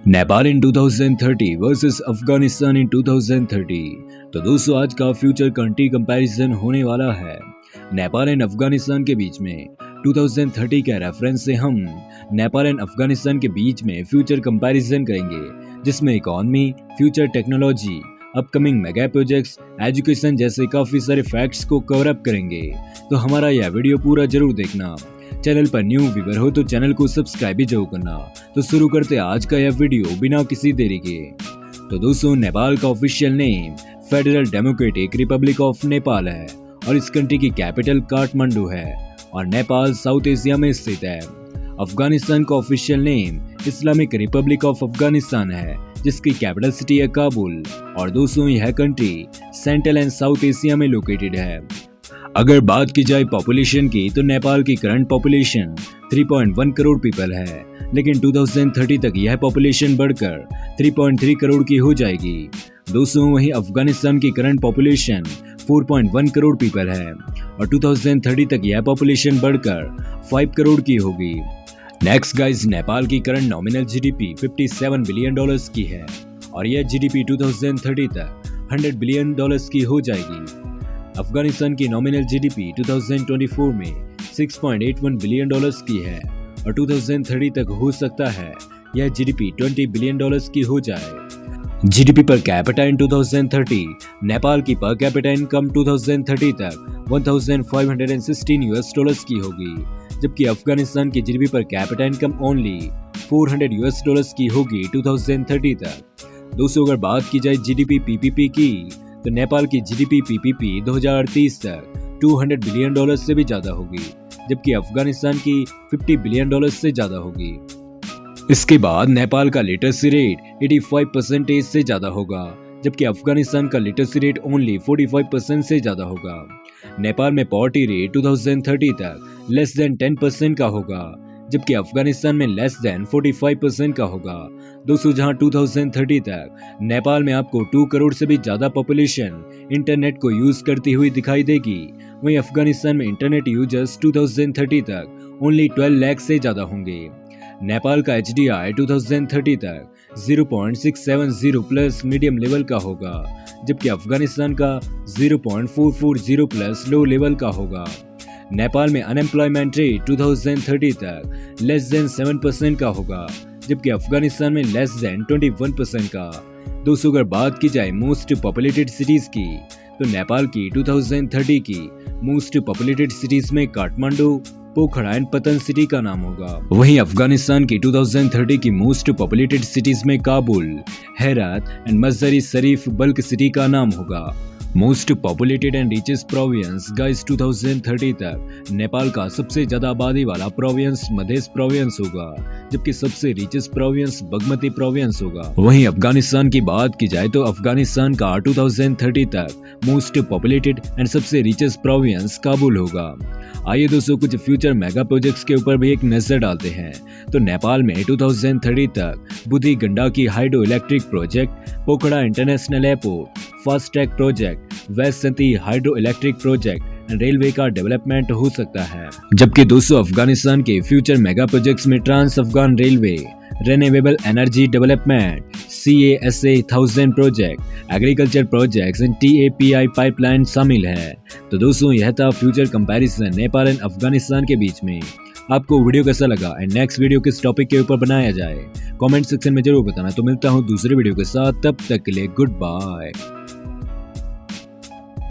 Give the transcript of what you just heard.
नेपाल इन 2030 versus Afghanistan इन 2030। तो दोस्तों आज का फ्यूचर कंट्री कंपैरिजन होने वाला है नेपाल एंड अफगानिस्तान के बीच में। 2030 के रेफरेंस से हम नेपाल एंड अफगानिस्तान के बीच में फ्यूचर कंपैरिजन करेंगे, जिसमें economy, future technology, upcoming mega projects, education जैसे काफी सारे फैक्ट्स को कवर अप करेंगे। तो हमारा यह वीडियो पूरा जरूर देखना। चैनल पर न्यू व्यूअर हो तो चैनल को सब्सक्राइब भी जरूर करना। तो शुरू करते हैं आज का यह वीडियो बिना किसी देरी के। तो दोस्तों नेपाल का official name federal democratic Republic of Nepal है और इस कंट्री की कैपिटल काठमांडू है और नेपाल साउथ एशिया में स्थित है। अफगानिस्तान का official name Islamic Republic of Afghanistan है, जिसकी कैपिटल सिटी है काबुल। और दोस्तों यह country central and south Asia में लोकेटेड है। अगर बात की जाए पॉपुलेशन की तो नेपाल की करंट पॉपुलेशन 3.1 करोड़ पीपल है, लेकिन 2030 तक यह पॉपुलेशन बढ़कर 3.3 करोड़ की हो जाएगी। दोस्तों वहीं अफगानिस्तान की करंट पॉपुलेशन 4.1 करोड़ पीपल है और 2030 तक यह पॉपुलेशन बढ़कर 5 करोड़ की होगी। नेक्स्ट गाइस, नेपाल की करंट नॉमिनल जीडीपी $57 बिलियन की है और यह जीडीपी 2030 तक $100 बिलियन की हो जाएगी। अफगानिस्तान की नॉमिनल जीडीपी 2024 में $6.81 बिलियन की है और 2030 तक हो सकता है यह जीडीपी $20 बिलियन की हो जाए। जीडीपी पर कैपिटा इन 2030 नेपाल की पर कैपिटा इनकम 2030 तक $1,516 की होगी, जबकि अफगानिस्तान की GDP per capita income only $400 की होगी 2030 तक। दोस्तों अगर बात की जाए जीडीपी पीपीपी की तो नेपाल की जीडीपी पीपीपी 2030 तक $200 बिलियन से भी ज्यादा होगी, जबकि अफगानिस्तान की $50 बिलियन से ज्यादा होगी। इसके बाद नेपाल का लिटरेसी रेट 85% से ज्यादा होगा, जबकि अफगानिस्तान का लिटरेसी रेट ओनली 45% से ज्यादा होगा। नेपाल में पॉवर्टी रेट 2030 तक लेस देन 10% का होगा, जबकि अफगानिस्तान में लेस देन 45% का होगा। दोस्तों जहां 2030 तक नेपाल में आपको 2 करोड़ से भी ज्यादा पॉपुलेशन इंटरनेट को यूज करती हुई दिखाई देगी, वहीं अफगानिस्तान में इंटरनेट यूजर्स 2030 तक ओनली 12 लाख से ज्यादा होंगे। नेपाल का HDI 2030 तक 0.670 प्लस मीडियम लेवल का होगा, जबकि अफगानिस्तान का 0.440 प्लस लो लेवल का होगा। नेपाल में अनएम्प्लॉयमेंट रेट 2030 तक लेस देन 7% का होगा, जबकि अफगानिस्तान में लेस देन 21% का। दोस्तों अगर बात की जाए मोस्ट पॉपुलेटेड सिटीज की तो नेपाल की 2030 की मोस्ट पॉपुलेटेड सिटीज में काठमांडू, पोखरा एंड पतन सिटी का नाम होगा। वहीं अफगानिस्तान की 2030 की मोस्ट पॉपुलेटेड सिटीज में काबुल, हेरात एंड मज़ार-ई शरीफ बल्क सिटी का नाम होगा। Most populated and richest province guys 2030 तक नेपाल का सबसे ज्यादा आबादी वाला प्रोविंस मधेश प्रोविंस होगा, जबकि सबसे रिचेस्ट प्रोविंस बागमती प्रोविंस होगा। वहीं अफगानिस्तान की बात की जाए तो अफगानिस्तान का 2030 तक मोस्ट पॉपुलेटेड एंड सबसे रिचेस्ट प्रोविंस काबुल होगा। आइए दोस्तों कुछ फ्यूचर मेगा प्रोजेक्ट्स के ऊपर भी एक नजर डालते हैं। तो नेपाल में 2030 तक Budhi Gandaki hydro electric project, Pokhara international airport, fast track project, west Seti hydro electric project and railway का डेवलपमेंट हो सकता है। जबकि दोस्तों अफगानिस्तान के फ्यूचर मेगा प्रोजेक्ट्स में trans Afghan railway, renewable energy development, CASA 1000 project, agriculture projects and TAPI pipeline शामिल है। तो दोस्तों यह था future comparison Nepal and Afghanistan के बीच में। आपको वीडियो कैसा लगा एंड नेक्स्ट वीडियो किस टॉपिक के ऊपर बनाया जाए कमेंट सेक्शन में जरूर बताना। तो मिलता हूँ दूसरे वीडियो के साथ, तब तक के लिए गुड बाय।